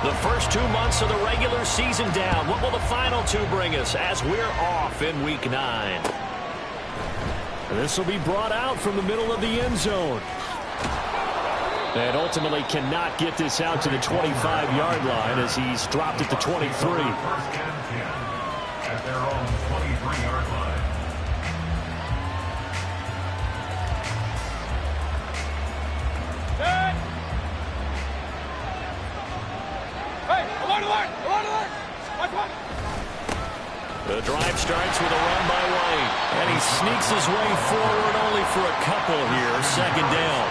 The first 2 months of the regular season down. What will the final 2 bring us as we're off in Week 9? This will be brought out from the middle of the end zone. And ultimately cannot get this out to the 25-yard line as he's dropped at the 23. At their own 23-yard line. The drive starts with a run by White. And he sneaks his way forward only for a couple here. Second down.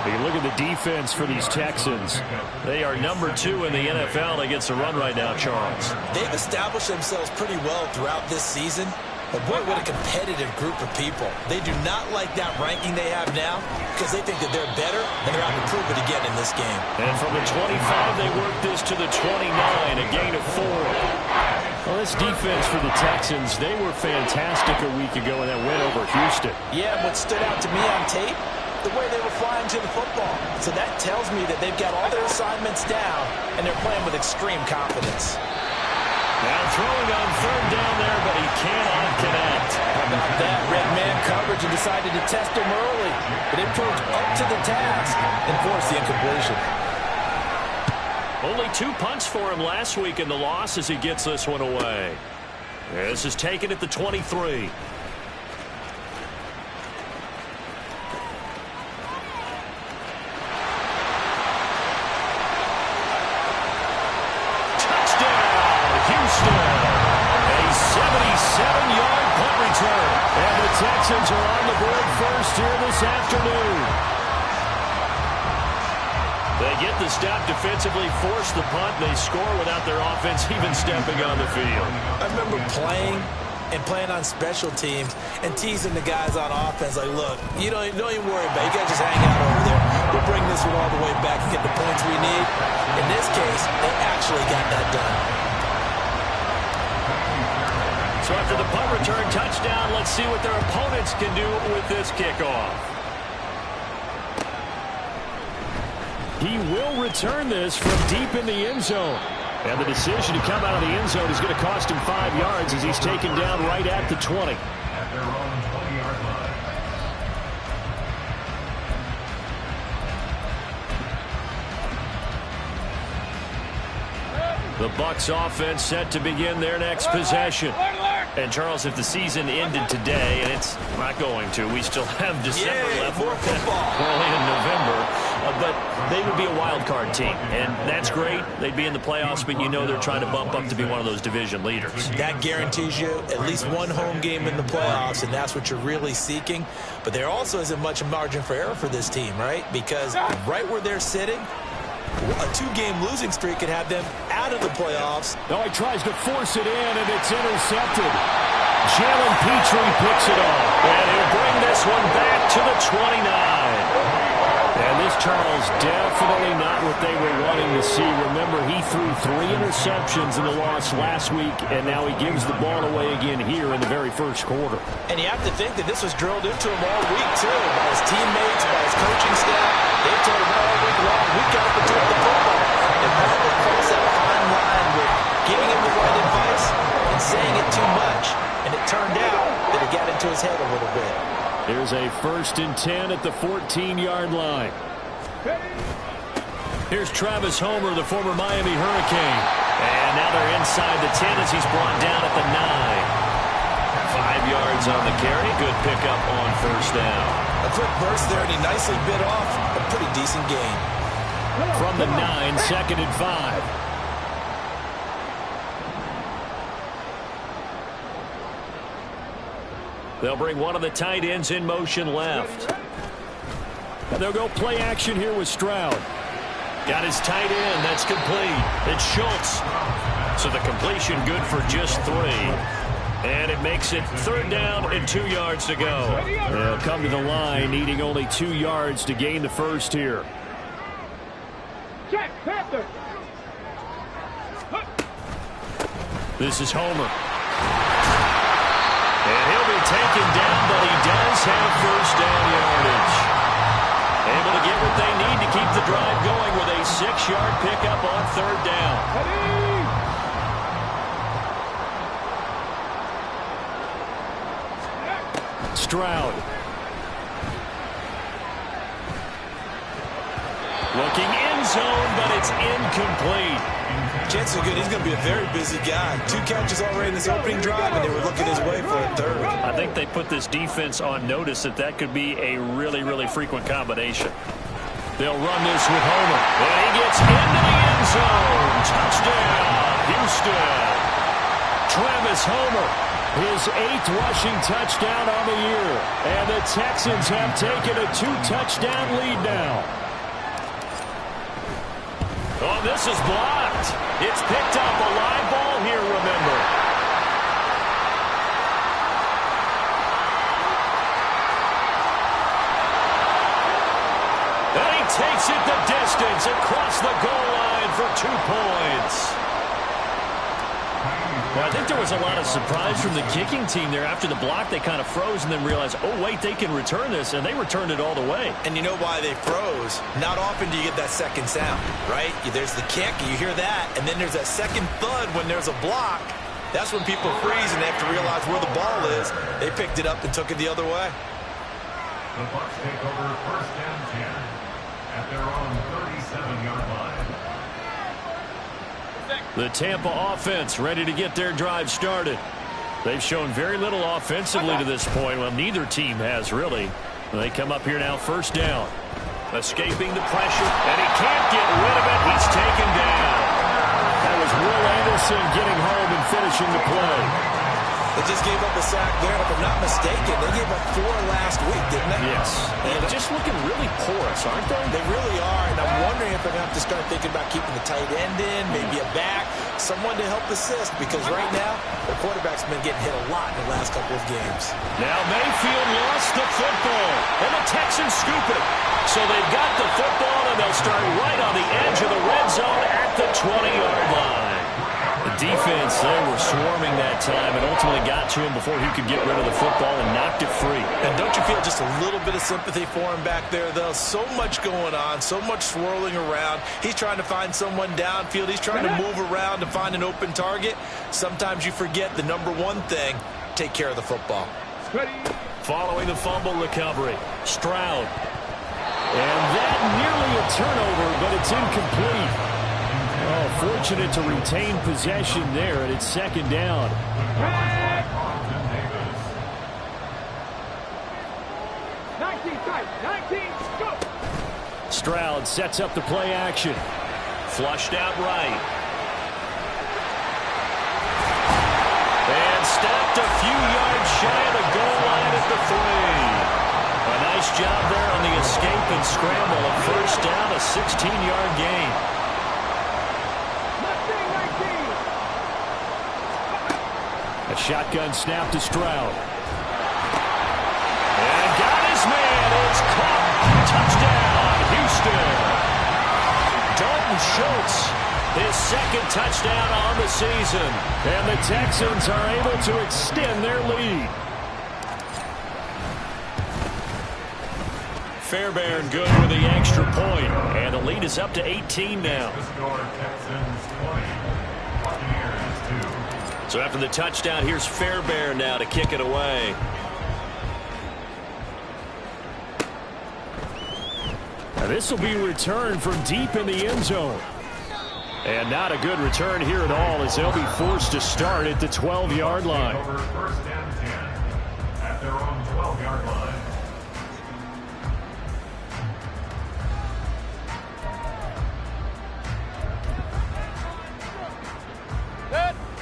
You look at the defense for these Texans. They are number 2 in the NFL against the run right now, Charles. They've established themselves pretty well throughout this season. But boy, what a competitive group of people. They do not like that ranking they have now because they think that they're better, and they're out to prove it again in this game. And from the 25, they work this to the 29, a gain of 4. Well, this defense for the Texans, they were fantastic a week ago in that win over Houston. Yeah, what stood out to me on tape, the way they were flying to the football. So that tells me that they've got all their assignments down, and they're playing with extreme confidence. Now throwing on third down there, but he cannot connect. How about that? Red man coverage and decided to test him early. But it proved up to the task and forced the incompletion. Only 2 punts for him last week in the loss as he gets this one away. This is taken at the 23. Texans are on the board first here this afternoon. They get the stop defensively, force the punt, and they score without their offense even stepping on the field. I remember playing on special teams and teasing the guys on offense like, look, you don't even worry about it. You guys just hang out over there. We'll bring this one all the way back and get the points we need. In this case, they actually got that done. So after the punt return touchdown, let's see what their opponents can do with this kickoff. He will return this from deep in the end zone. And the decision to come out of the end zone is going to cost him 5 yards as he's taken down right at the 20. At their own 20-yard line. The Bucs offense set to begin their next possession. And Charles, if the season ended today, and it's not going to, we still have December left. More football. Early in November, but they would be a wild card team, and that's great. They'd be in the playoffs, but you know they're trying to bump up to be one of those division leaders. That guarantees you at least one home game in the playoffs, and that's what you're really seeking. But there also isn't much margin for error for this team, right? Because right where they're sitting, a 2-game losing streak could have them out of the playoffs. Oh, he tries to force it in, and it's intercepted. Jalen Petrie picks it off. And he'll bring this one back to the 29. And this, Charles, definitely not what they were wanting to see. Remember, he threw 3 interceptions in the loss last week, and now he gives the ball away again here in the very first quarter. And you have to think that this was drilled into him all week, too, by his teammates, by his coaching staff. They told him all week long, we got to protect the football. And probably crossed that fine line with giving him the right advice and saying it too much. And it turned out that it got into his head a little bit. Here's a 1st and 10 at the 14-yard line. Here's Travis Homer, the former Miami Hurricane. And now they're inside the 10 as he's brought down at the 9. 5 yards on the carry. Good pickup on first down. A quick burst there, and he nicely bit off a pretty decent gain. From the 9, 2nd and 5. They'll bring one of the tight ends in motion left. And they'll go play action here with Stroud. Got his tight end. That's complete. It's Schultz. So the completion good for just 3. And it makes it 3rd down and 2 yards to go. They'll come to the line, needing only 2 yards to gain the first here. This is Homer. And he'll be taken down, but he does have first down yardage. Able to get what they need to keep the drive going with a 6-yard pickup on 3rd down. Stroud. Looking end zone, but it's incomplete. Chances are good he's going to be a very busy guy. 2 catches already in this opening drive, and they were looking his way for a 3rd. I think they put this defense on notice that could be a really, really frequent combination. They'll run this with Homer. And he gets into the end zone. Touchdown, Houston. Travis Homer, his 8th rushing touchdown on the year. And the Texans have taken a 2-touchdown lead now. Oh, this is blocked. It's picked up. A live ball here, remember. And he takes it the distance across the goal line for 2 points. Well, I think there was a lot of surprise from the kicking team there. After the block, they kind of froze and then realized, oh, wait, they can return this, and they returned it all the way. And you know why they froze? Not often do you get that second sound, right? There's the kick, you hear that, and then there's that second thud when there's a block. That's when people freeze and they have to realize where the ball is. They picked it up and took it the other way. The Bucs take over 1st and 10 at their own 37-yard line. The Tampa offense ready to get their drive started. They've shown very little offensively to this point. Well, neither team has really. They come up here now, 1st down. Escaping the pressure, and he can't get rid of it. He's taken down. That was Will Anderson getting home and finishing the play. They just gave up a sack there, and if I'm not mistaken, they gave up 4 last week, didn't they? Yes. And just looking really porous, aren't they? They really are, and I'm wondering if they're going to have to start thinking about keeping the tight end in, maybe a back, someone to help assist, because right now, the quarterback's been getting hit a lot in the last couple of games. Now Mayfield lost the football, and the Texans scoop it. So they've got the football, and they'll start right on the edge of the red zone at the 20-yard line. The defense, they were swarming that time and ultimately got to him before he could get rid of the football and knocked it free. And don't you feel just a little bit of sympathy for him back there, though? So much going on, so much swirling around. He's trying to find someone downfield. He's trying to move around to find an open target. Sometimes you forget the number one thing, take care of the football. Following the fumble recovery, Stroud. And that nearly a turnover, but it's incomplete. Oh, fortunate to retain possession there, and it's 2nd down. 19, go! Stroud sets up the play action. Flushed out right. And stopped a few yards shy of the goal line at the 3. A nice job there on the escape and scramble. A 1st down, a 16-yard gain. A shotgun snap to Stroud. And got his man. It's caught. Touchdown, Houston. Dalton Schultz, his 2nd touchdown on the season. And the Texans are able to extend their lead. Fairbairn good with the extra point. And the lead is up to 18 now. The score, Texans 20, Buccaneers 2. So after the touchdown, here's Fairbairn now to kick it away. Now this will be returned from deep in the end zone. And not a good return here at all, as they'll be forced to start at the 12-yard line. Over 1st and 10 at their own 12-yard line.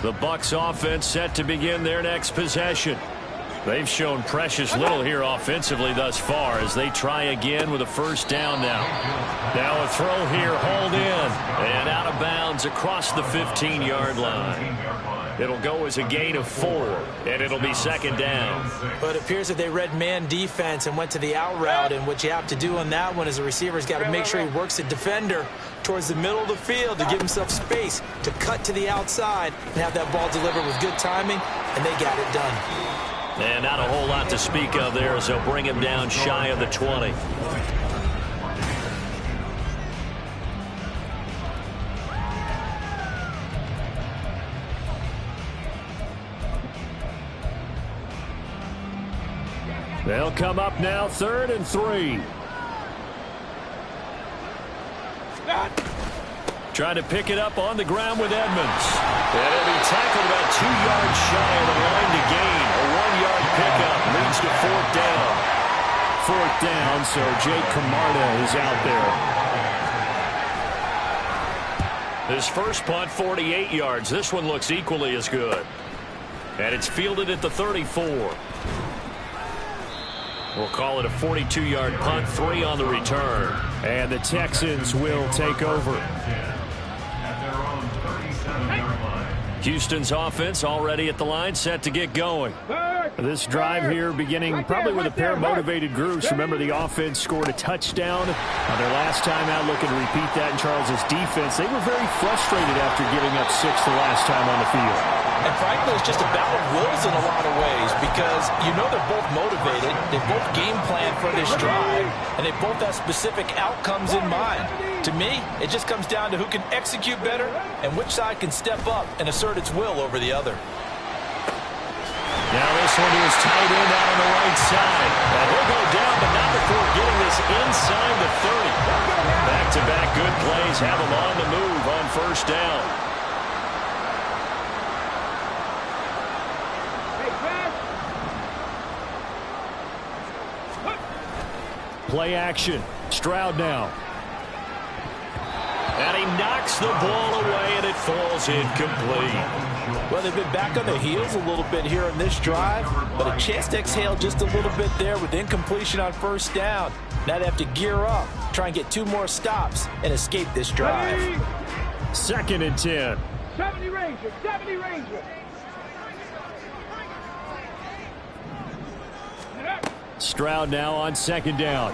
The Bucs offense set to begin their next possession. They've shown precious little here offensively thus far as they try again with a 1st down now. Now a throw here, hauled in, and out of bounds across the 15-yard line. It'll go as a gain of 4, and it'll be 2nd down. But it appears that they read man defense and went to the out route, and what you have to do on that one is the receiver's got to make sure he works the defender towards the middle of the field to give himself space to cut to the outside and have that ball delivered with good timing, and they got it done. And not a whole lot to speak of there as they'll bring him down shy of the 20. They'll come up now, 3rd and 3. Trying to pick it up on the ground with Edmonds. And he'll be tackled about 2 yards shy of the line to gain. A 1-yard pickup leads to 4th down. 4th down, so Jake Camarda is out there. His first punt, 48 yards. This one looks equally as good. And it's fielded at the 34. We'll call it a 42-yard punt, 3 on the return. And the Texans will take over. Houston's offense already at the line, set to get going. This drive here beginning probably with a pair of motivated groups. Remember, the offense scored a touchdown on their last time out, looking to repeat that in Charles's defense. They were very frustrated after giving up 6 the last time on the field. And frankly, it's just a battle of wills in a lot of ways because you know they're both motivated, they both game plan for this drive, and they both have specific outcomes in mind. To me, it just comes down to who can execute better and which side can step up and assert its will over the other. Now this one is tight end out on the right side. And he'll go down, but not before getting this inside the 30. Back-to-back good plays have him on the move on 1st down. Play action. Stroud now. And he knocks the ball away, and it falls incomplete. Well, they've been back on their heels a little bit here in this drive, but a chance to exhale just a little bit there with incompletion on 1st down. Now they have to gear up, try and get 2 more stops, and escape this drive. 2nd and 10. 70 Ranger, 70 Ranger. Stroud now on 2nd down.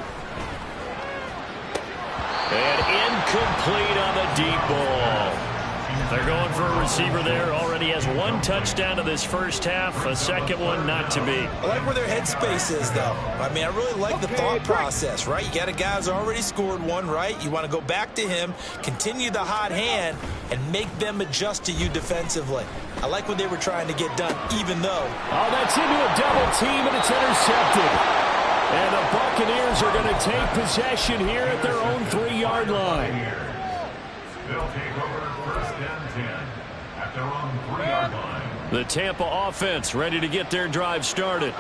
And incomplete on the deep ball. They're going for a receiver there. Already has 1 touchdown to this first half. A second one not to be. I like where their headspace is, though. I mean, I really like the thought process, right? You got a guy who's already scored 1, right? You want to go back to him, continue the hot hand, and make them adjust to you defensively. I like what they were trying to get done, even though. Oh, that's into a double team, and it's intercepted. And the Buccaneers are going to take possession here at their own 3-yard line. They'll take over 1st and 10 at their own 3-yard line. The Tampa offense ready to get their drive started.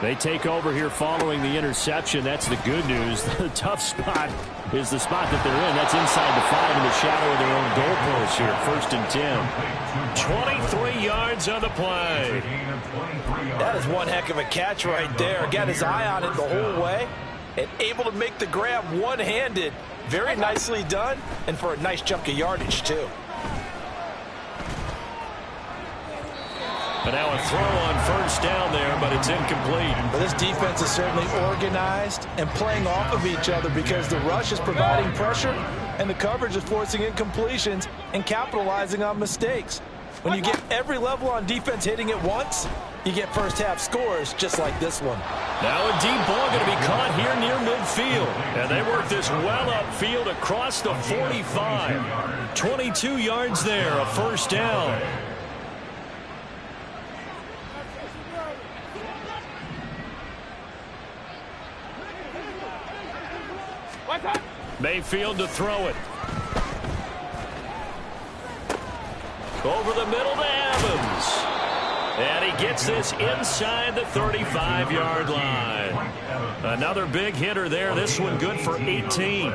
They take over here following the interception. That's the good news. The tough spot is the spot that they're in. That's inside the 5 in the shadow of their own goalpost here. 1st and 10. 23 yards on the play. That is one heck of a catch right there. Got his eye on it the whole way and able to make the grab one-handed. Very nicely done, and for a nice chunk of yardage, too. But now a throw on 1st down there, but it's incomplete. But this defense is certainly organized and playing off of each other because the rush is providing pressure and the coverage is forcing incompletions and capitalizing on mistakes. When you get every level on defense hitting at once, you get first-half scores just like this one. Now a deep ball going to be caught here near midfield. And they work this well upfield across the 45. 22 yards there, a 1st down. Mayfield to throw it. Over the middle to Evans. And he gets this inside the 35-yard line. Another big hitter there. This one good for 18.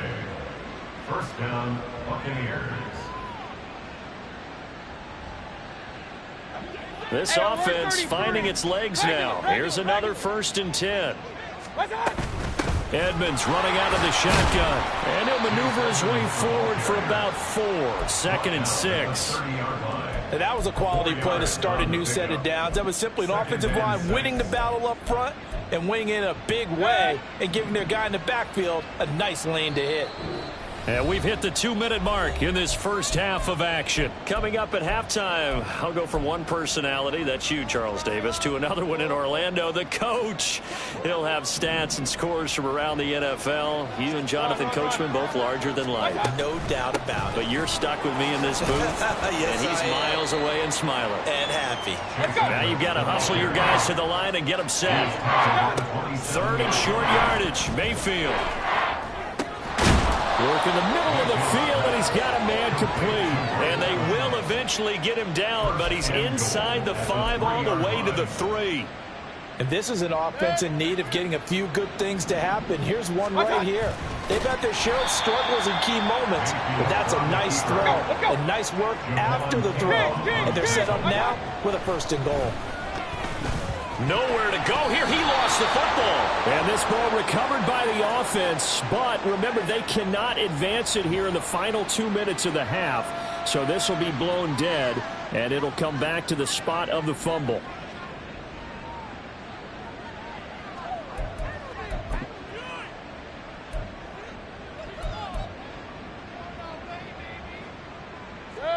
1st down, Buccaneers. This offense finding its legs now. Here's another 1st and 10. Edmonds running out of the shotgun. And he'll maneuver his way forward for about 4. 2nd and 6. And that was a quality play to start a new set of downs. That was simply an offensive line winning the battle up front and winning in a big way and giving their guy in the backfield a nice lane to hit. And we've hit the 2-minute mark in this first half of action. Coming up at halftime, I'll go from one personality, that's you, Charles Davis, to another one in Orlando, the coach. He'll have stats and scores from around the NFL. You and Jonathan Coachman both larger than life. No doubt about it. But you're stuck with me in this booth, yes, and he's I am. miles away and smiling. And happy. Now you've got to hustle your guys to the line and get them set. Third and short yardage, Mayfield. Work in the middle of the field, and he's got a man complete. And they will eventually get him down, but he's inside the 5 all the way to the 3. And this is an offense in need of getting a few good things to happen. Here's one right here. They've had their share of struggles in key moments, but that's a nice throw and nice work after the throw. And they're set up now with a 1st and goal. Nowhere to go here. He lost the football. And this ball recovered by the offense, but remember, they cannot advance it here in the final 2 minutes of the half. So this will be blown dead, and it'll come back to the spot of the fumble.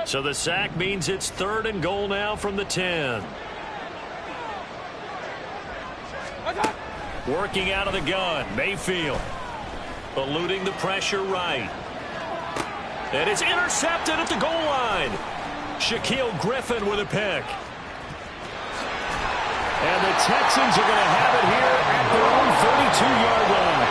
So the sack means it's 3rd and goal now from the 10. Working out of the gun, Mayfield. Eluding the pressure right. And it's intercepted at the goal line. Shaquille Griffin with a pick. And the Texans are going to have it here at their own 32-yard line.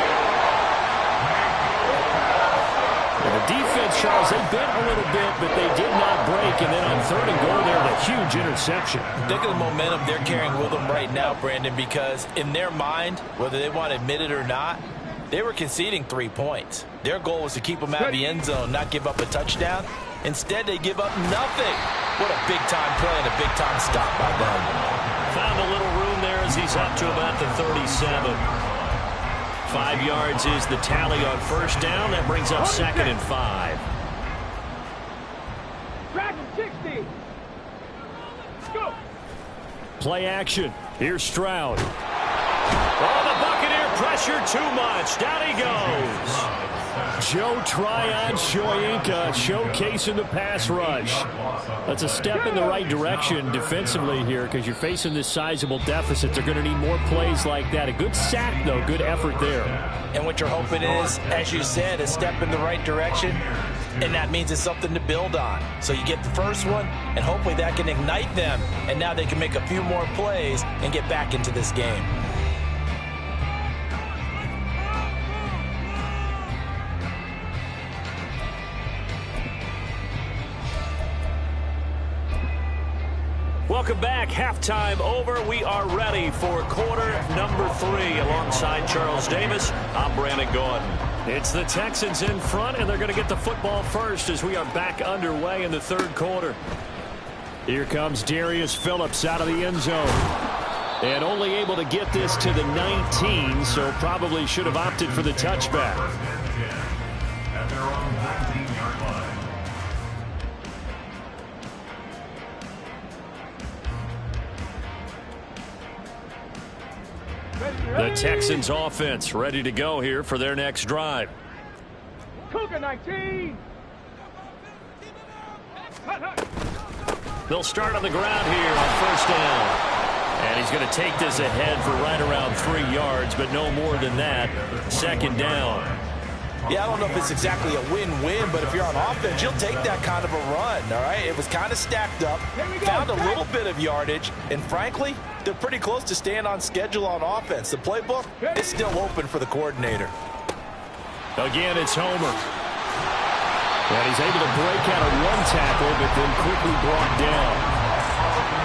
And the defense, Charles, they bent a little bit, but they did not break. And then on 3rd and goal there, a huge interception. Think of the momentum they're carrying with them right now, Brandon, because in their mind, whether they want to admit it or not, they were conceding 3 points. Their goal was to keep them out of the end zone, not give up a touchdown. Instead, they give up nothing. What a big-time play and a big-time stop by them. Found a little room there as he's up to about the 37. 5 yards is the tally on 1st down. That brings up 2nd and 5. Dragon 60. Go. Play action. Here's Stroud. Oh, the Buccaneer pressure too much. Down he goes. Joe Tryon-Shoyinka showcasing the pass rush. That's a step in the right direction defensively here because you're facing this sizable deficit. They're going to need more plays like that. A good sack, though. Good effort there. And what you're hoping is, as you said, a step in the right direction, and that means it's something to build on. So you get the first one, and hopefully that can ignite them, and now they can make a few more plays and get back into this game. Welcome back. Halftime over. We are ready for quarter number 3. Alongside Charles Davis, I'm Brandon Gordon. It's the Texans in front, and they're going to get the football first as we are back underway in the 3rd quarter. Here comes Darius Phillips out of the end zone. And only able to get this to the 19, so probably should have opted for the touchback. At their own 19-yard line. The Texans offense ready to go here for their next drive. Cougar 19. They'll start on the ground here on 1st down. And he's going to take this ahead for right around 3 yards, but no more than that. 2nd down. Yeah, I don't know if it's exactly a win-win, but if you're on offense, you'll take that kind of a run, all right? It was kind of stacked up, found a little bit of yardage, and frankly, they're pretty close to staying on schedule on offense. The playbook is still open for the coordinator. Again, it's Homer. And he's able to break out of one tackle, but then quickly brought down.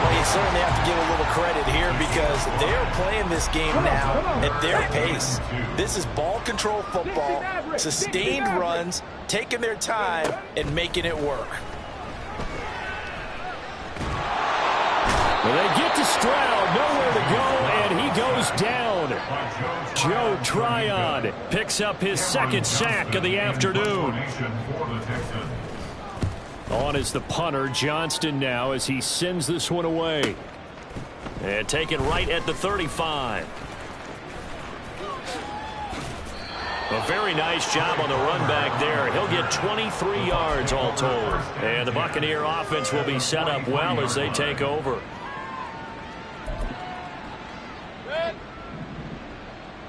Well, you certainly have to give a little credit here because they're playing this game now at their pace. This is ball control football, sustained runs, taking their time, and making it work. Well, they get to Stroud, nowhere to go, and he goes down. Joe Tryon picks up his 2nd sack of the afternoon. On is the punter, Johnston, now as he sends this one away. And taken right at the 35. A very nice job on the run back there. He'll get 23 yards all told. And the Buccaneer offense will be set up well as they take over.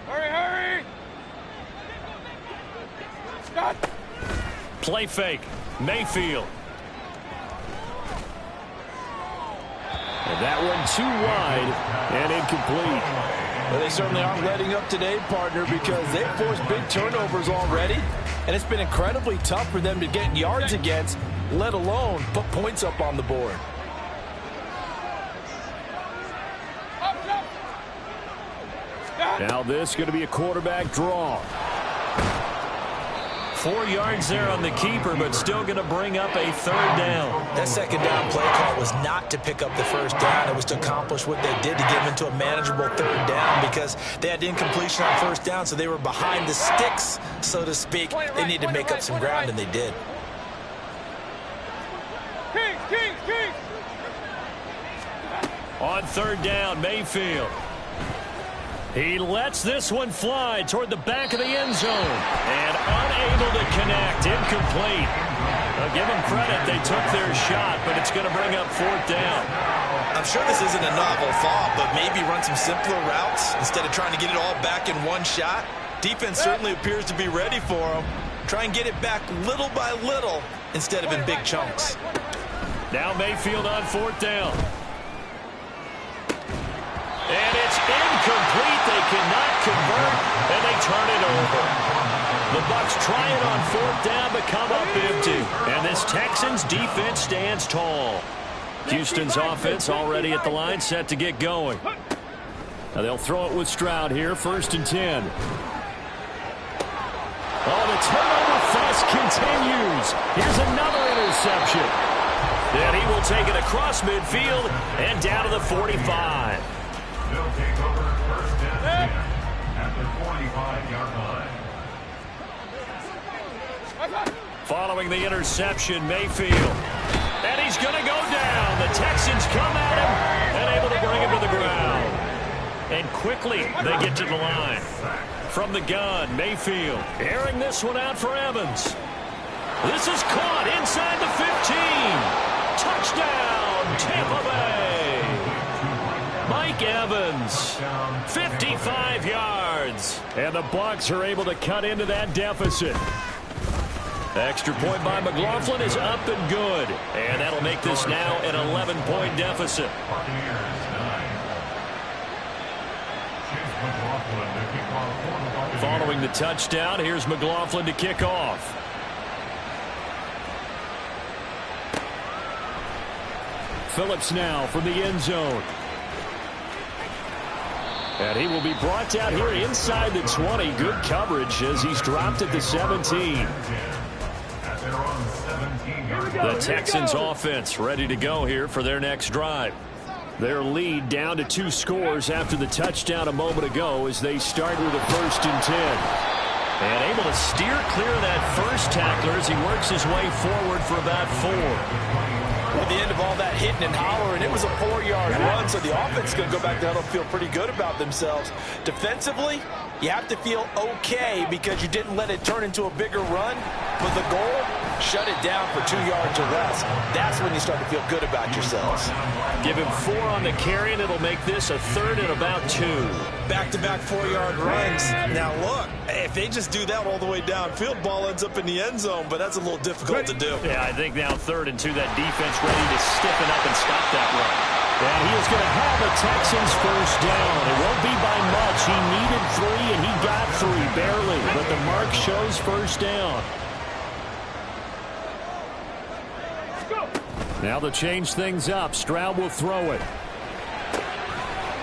Hurry! Stop! Play fake. Mayfield. And that one too wide and incomplete. Well, they certainly aren't letting up today, partner, because they've forced big turnovers already, and it's been incredibly tough for them to get yards against, let alone put points up on the board. Now this is going to be a quarterback draw. 4 yards there on the keeper, but still going to bring up a third down. That second down play call was not to pick up the first down. It was to accomplish what they did to get them into a manageable third down because they had incompletion on first down, so they were behind the sticks, so to speak. They needed to make up some ground, and they did. King! On third down, Mayfield. He lets this one fly toward the back of the end zone. And unable to connect. Incomplete. I'll give them credit. They took their shot, but it's going to bring up fourth down. I'm sure this isn't a novel thought, but maybe run some simpler routes instead of trying to get it all back in one shot. Defense certainly appears to be ready for them. Try and get it back little by little instead of in big chunks. Now Mayfield on fourth down. And it's incomplete. They cannot convert, and they turn it over. The Bucs try it on fourth down, but come up empty. And this Texans defense stands tall. Houston's offense already at the line, set to get going. Now they'll throw it with Stroud here, 1st and 10. Oh, the turnover fest continues. Here's another interception. And he will take it across midfield and down to the 45. They'll take over 1st and 10 at the 45-yard line. Following the interception, Mayfield. And he's going to go down. The Texans come at him and able to bring him to the ground. And quickly they get to the line. From the gun, Mayfield airing this one out for Evans. This is caught inside the 15. Touchdown, Tampa Bay. Mike Evans, 55 yards. And the Bucs are able to cut into that deficit. Extra point by McLaughlin is up and good. And that'll make this now an 11-point deficit. Following the touchdown, here's McLaughlin to kick off. Phillips now from the end zone. And he will be brought down here inside the 20. Good coverage as he's dropped at the 17. The Texans offense ready to go here for their next drive. Their lead down to 2 scores after the touchdown a moment ago as they start with a 1st and 10. And able to steer clear of that first tackler as he works his way forward for about 4. At the end of all that hitting and hollering, it was a 4-yard run, so the offense is going to go back down and feel pretty good about themselves. Defensively, you have to feel okay because you didn't let it turn into a bigger run. But the goal, shut it down for 2 yards or less. That's when you start to feel good about yourselves. Give him 4 on the carry, and it'll make this a 3rd and about 2. Back-to-back 4-yard runs. Now, look, if they just do that all the way downfield, ball ends up in the end zone, but that's a little difficult to do. Yeah, I think now 3rd and 2, that defense ready to stiffen up and stop that run. And he is going to have a Texans first down. It won't be by much. He needed 3, and he got 3, barely. But the mark shows first down. Now they'll change things up. Stroud will throw it.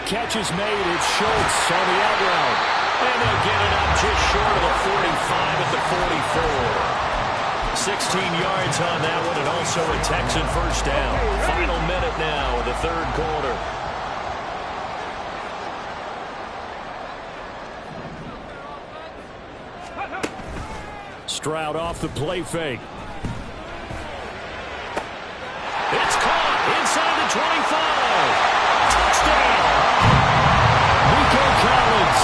Catch is made. It's Schultz on the out route. And they'll get it up just short of the 45 at the 44. 16 yards on that one, and also a Texan first down. Final minute now of the 3rd quarter. Stroud off the play fake. It's caught inside the 25. Touchdown. Nico Collins.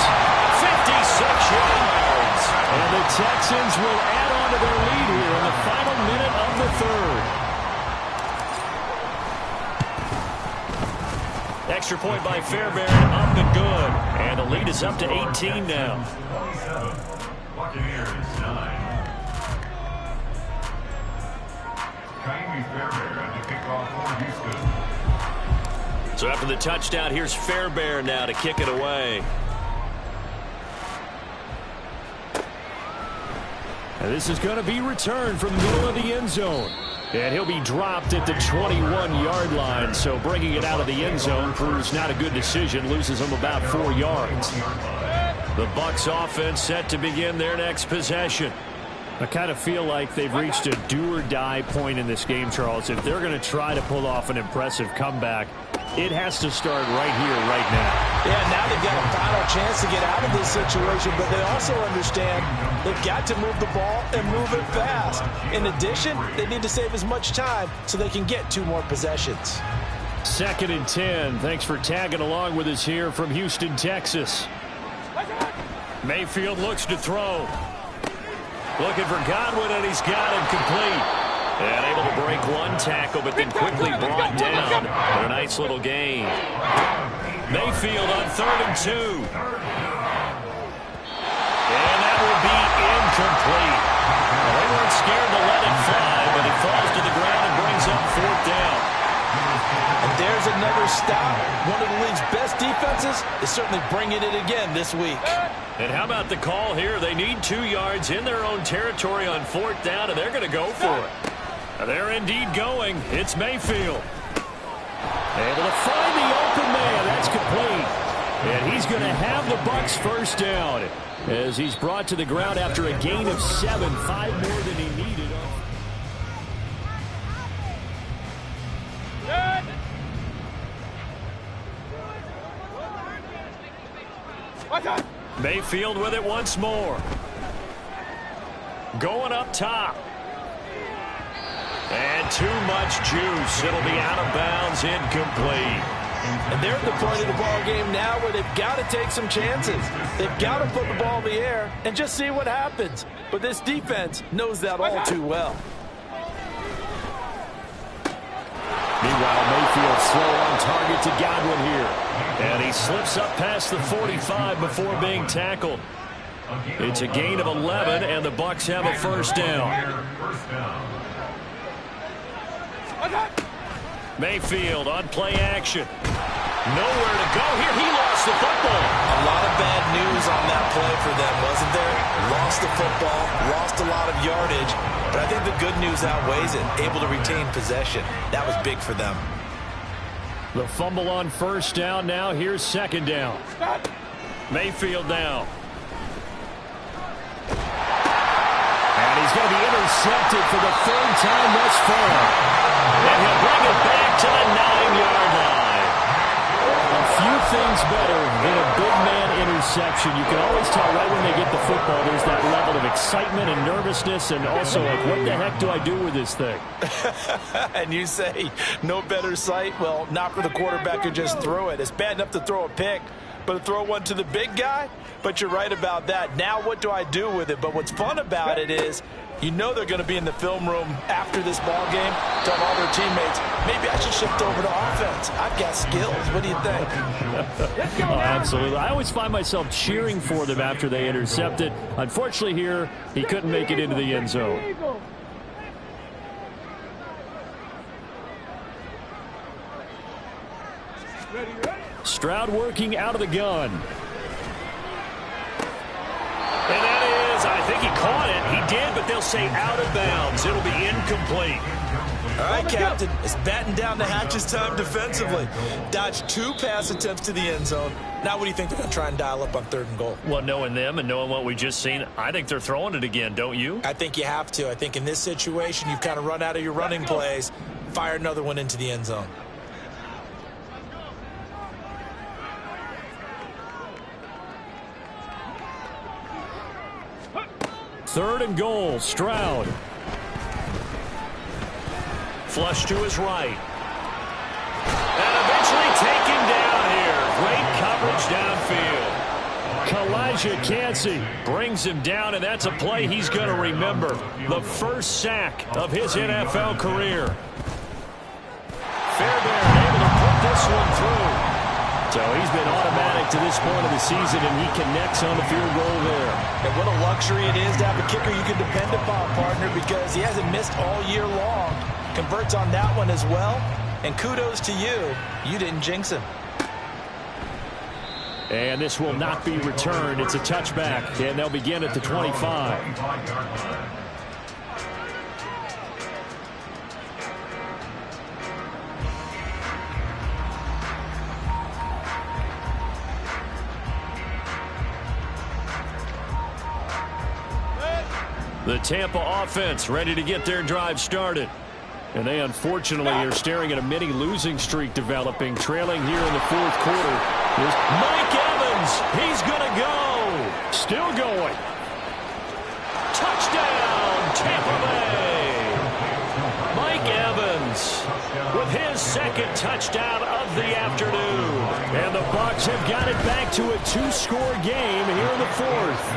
56 yards. And Texans will add on to their lead here in the final minute of the third. Extra point by Fairbairn, up and good. And the lead is up to 18 now. 27. Buccaneers 9. Kaimi Fairbairn to kick off for Houston. So after the touchdown, here's Fairbairn now to kick it away. And this is going to be returned from the middle of the end zone. And he'll be dropped at the 21-yard line. So bringing it out of the end zone proves not a good decision. Loses him about 4 yards. The Bucs offense set to begin their next possession. I kind of feel like they've reached a do-or-die point in this game, Charles. If they're going to try to pull off an impressive comeback, it has to start right here, right now. Yeah, now they've got a final chance to get out of this situation, but they also understand they've got to move the ball and move it fast. In addition, they need to save as much time so they can get 2 more possessions. 2nd and 10. Thanks for tagging along with us here from Houston, Texas. Mayfield looks to throw. Looking for Godwin, and he's got him complete. And able to break 1 tackle, but then quickly brought down. But a nice little gain. Mayfield on 3rd and 2. And that will be incomplete. Well, they weren't scared to let it fly, but it falls to the ground and brings up 4th down. And there's another stop. One of the league's best defenses is certainly bringing it again this week. And how about the call here? They need 2 yards in their own territory on 4th down, and they're going to go for it. They're indeed going. It's Mayfield. Able to find the open man. That's complete. And he's going to have the Bucs first down as he's brought to the ground after a gain of 7, 5 more than he needed. Mayfield with it once more. Going up top. And too much juice. It'll be out of bounds, incomplete. And they're at the point of the ball game now where they've got to take some chances. They've got to put the ball in the air and just see what happens. But this defense knows that all too well. Meanwhile, Mayfield slow on target to Godwin here. And he slips up past the 45 before being tackled. It's a gain of 11, and the Bucs have a first down. Mayfield on play action. Nowhere to go here. He lost the football. A lot of bad news on that play for them, wasn't there? Lost the football, lost a lot of yardage, but I think the good news outweighs it. Able to retain possession. That was big for them. The fumble on first down now. Here's 2nd down. Mayfield now. And he's going to be intercepted for the 3rd time thus far. And he'll bring it back to the 9-yard line. A few things better than a big man interception. You can always tell right when they get the football, there's that level of excitement and nervousness, and also like, what the heck do I do with this thing? And you say, no better sight? Well, not for the quarterback who just threw it. It's bad enough to throw a pick, but to throw one to the big guy? But you're right about that. Now what do I do with it? But what's fun about it is, you know they're going to be in the film room after this ball game, tell all their teammates, maybe I should shift over to offense. I've got skills. What do you think? Oh, absolutely. I always find myself cheering for them after they intercept it. Unfortunately here, he couldn't make it into the end zone. Stroud working out of the gun. And that is, I think he caught it. He did, but they'll say out of bounds. It'll be incomplete. All right, Captain. It's batten down the hatches time defensively. Dodged 2 pass attempts to the end zone. Now what do you think they're going to try and dial up on 3rd and goal? Well, knowing them and knowing what we just seen, I think they're throwing it again, don't you? I think you have to. I think in this situation, you've kind of run out of your running plays. Fire another one into the end zone. Third and goal, Stroud. Flush to his right. And eventually taken down here. Great coverage downfield. Elijah Cansey brings him down, and that's a play he's going to remember. The first sack of his NFL career. Fairbairn able to put this one through. So he's been automatic to this point of the season, and he connects on the field goal there. And what a luxury it is to have a kicker you can depend upon, partner, because he hasn't missed all year long. Converts on that one as well. And kudos to you. You didn't jinx him. And this will not be returned. It's a touchback, and they'll begin at the 25. The Tampa offense ready to get their drive started. And they unfortunately are staring at a mini losing streak developing, trailing here in the fourth quarter. Here's Mike Evans. He's going to go. Still going. Touchdown, Tampa Bay. Mike Evans with his second touchdown of the afternoon. And the Bucs have got it back to a two-score game here in the fourth.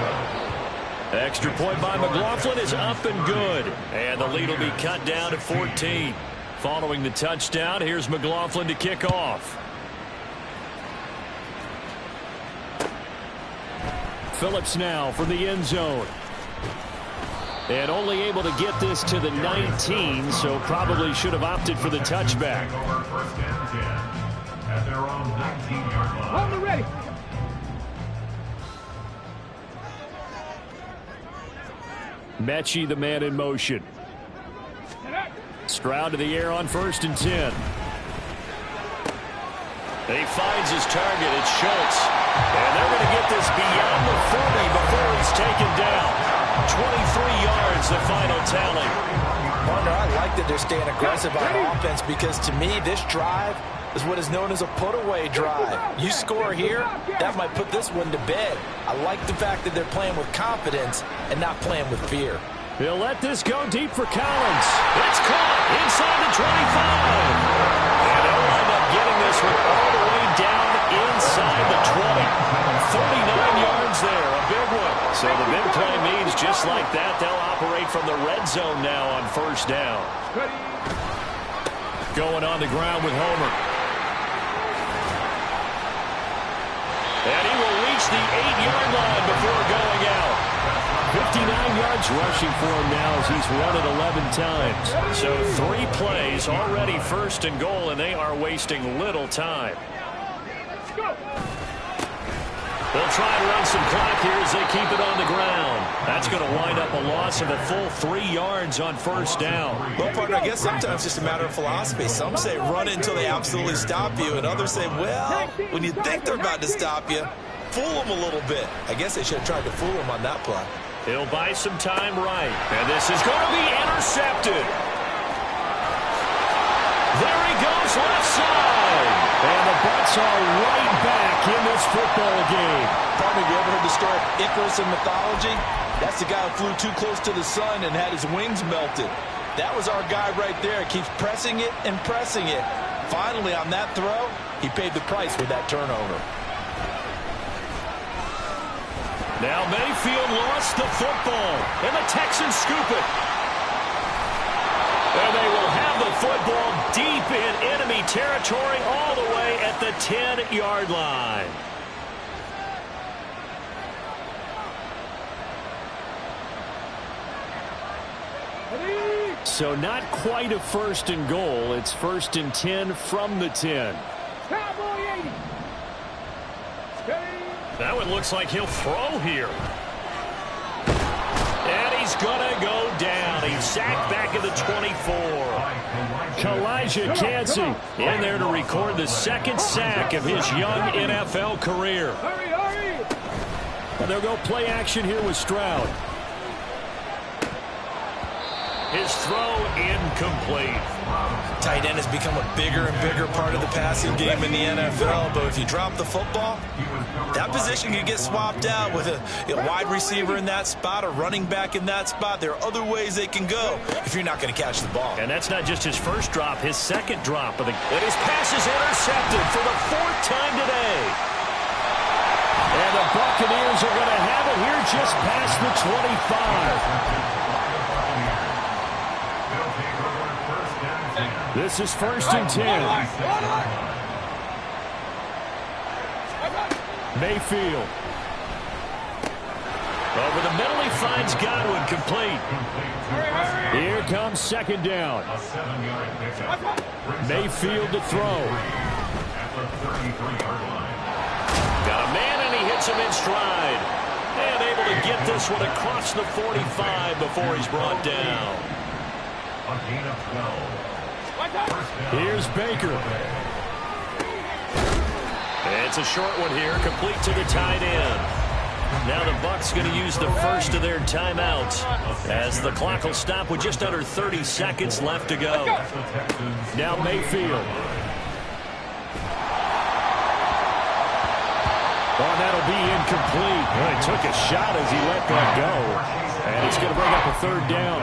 Extra point by McLaughlin is up and good. And the lead will be cut down to 14. Following the touchdown, here's McLaughlin to kick off. Phillips now from the end zone. And only able to get this to the 19, so probably should have opted for the touchback. First and 10 at their own 19-yard line. On the ready. Mechie, the man in motion. Stroud to the air on 1st and 10. He finds his target. It's Schultz. And they're going to get this beyond the 40 before he's taken down. 23 yards, the final tally. Partner, I like that they're staying aggressive on offense because to me, this drive is what is known as a put-away drive. You score here, that might put this one to bed. I like the fact that they're playing with confidence and not playing with fear. He'll let this go deep for Collins. It's caught inside the 25. And they'll wind up getting this one all the way down inside the 20. 39 yards there, a big one. So the big play means just like that, they'll operate from the red zone now on 1st down. Going on the ground with Homer. And he will reach the 8-yard line before going out. 59 yards rushing for him now as he's run it 11 times. So 3 plays already 1st and goal, and they are wasting little time. They'll try and run some clock here as they keep it on the ground. That's going to wind up a loss of a full 3 yards on 1st down. Well, partner, I guess sometimes it's just a matter of philosophy. Some say run it until they absolutely stop you, and others say, well, when you think they're about to stop you, fool them a little bit. I guess they should have tried to fool them on that play. He'll buy some time right. And this is going to be intercepted. There he goes left side. And the Bucs are right back in this football game. Partner, have you ever heard the story of Icarus in mythology? That's the guy who flew too close to the sun and had his wings melted. That was our guy right there. Keeps pressing it and pressing it. Finally, on that throw, he paid the price with that turnover. Now Mayfield lost the football, and the Texans scoop it. And they will have the football deep in enemy territory all the way at the 10-yard line. So not quite a 1st and goal. It's 1st and 10 from the 10. That one looks like he'll throw here. And he's going to go down. He's sacked back at the 24. Elijah Cansey in there to record the 2nd sack of his young NFL career. And they'll go play action here with Stroud. His throw incomplete. Tight end has become a bigger and bigger part of the passing game in the NFL, but if you drop the football, that position can get swapped out with a wide receiver in that spot, a running back in that spot. There are other ways they can go if you're not going to catch the ball. And that's not just his first drop, his second drop. And his pass is intercepted for the 4th time today. And the Buccaneers are going to have it here just past the 25. This is 1st and 10. Mayfield. Over the middle, he finds Godwin, complete. Here comes 2nd down. Mayfield to throw. Got a man, and he hits him in stride. And able to get this one across the 45 before he's brought down. Here's Baker. It's a short one here, complete to the tight end. Now the Bucs going to use the first of their timeouts as the clock will stop with just under 30 seconds left to go. Now Mayfield. Oh, that'll be incomplete. Well, he took a shot as he let that go. And it's going to bring up a 3rd down.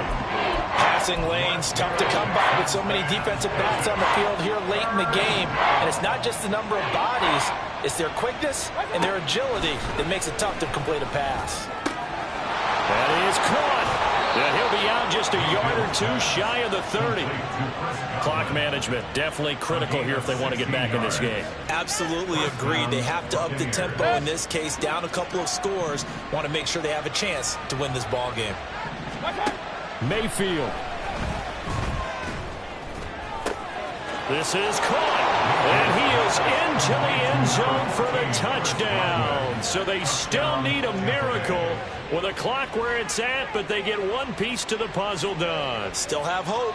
Passing lanes, tough to come by with so many defensive backs on the field here late in the game. And it's not just the number of bodies, it's their quickness and their agility that makes it tough to complete a pass. That is caught. And he'll be out just a yard or two shy of the 30. Clock management definitely critical here if they want to get back in this game. Absolutely agreed. They have to up the tempo in this case, down a couple of scores. Want to make sure they have a chance to win this ball game. Mayfield. This is caught. And he is into the end zone for the touchdown. So they still need a miracle with a clock where it's at, but they get one piece to the puzzle done. Still have hope.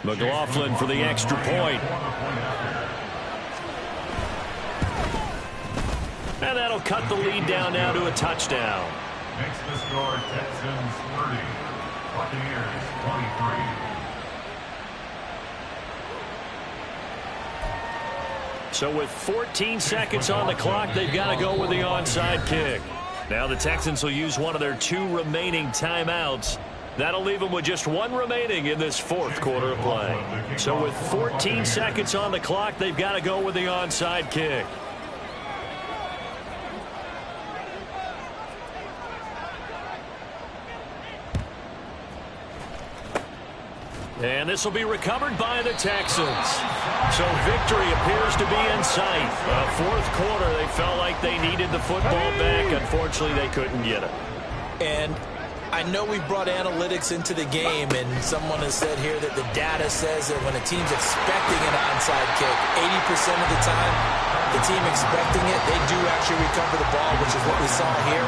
McLaughlin for the extra point. And that'll cut the lead down now to a touchdown. Makes the score Texans 30, Buccaneers 23. So with 14 seconds on the clock, they've got to go with the onside kick. Now the Texans will use one of their 2 remaining timeouts. That'll leave them with just 1 remaining in this 4th quarter of play. So with 14 seconds on the clock, they've got to go with the onside kick. And this will be recovered by the Texans. So victory appears to be in sight. 4th quarter, they felt like they needed the football back. Unfortunately, they couldn't get it. And I know we brought analytics into the game, and someone has said here that the data says that when a team's expecting an onside kick, 80% of the time, the team expecting it, they do actually recover the ball, which is what we saw here.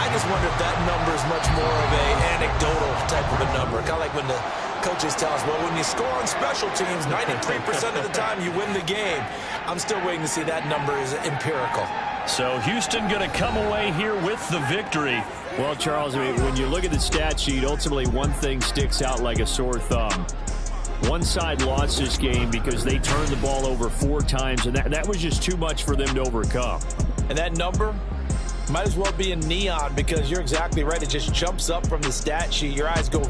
I just wonder if that number is much more of an anecdotal type of a number. Kind of like when the coaches tell us, well, when you score on special teams, 93% of the time you win the game. I'm still waiting to see that number is empirical. So Houston going to come away here with the victory. Well, Charles, I mean, when you look at the stat sheet, ultimately one thing sticks out like a sore thumb. One side lost this game because they turned the ball over 4 times, and that was just too much for them to overcome. And that number might as well be in neon, because you're exactly right. It just jumps up from the stat sheet. Your eyes go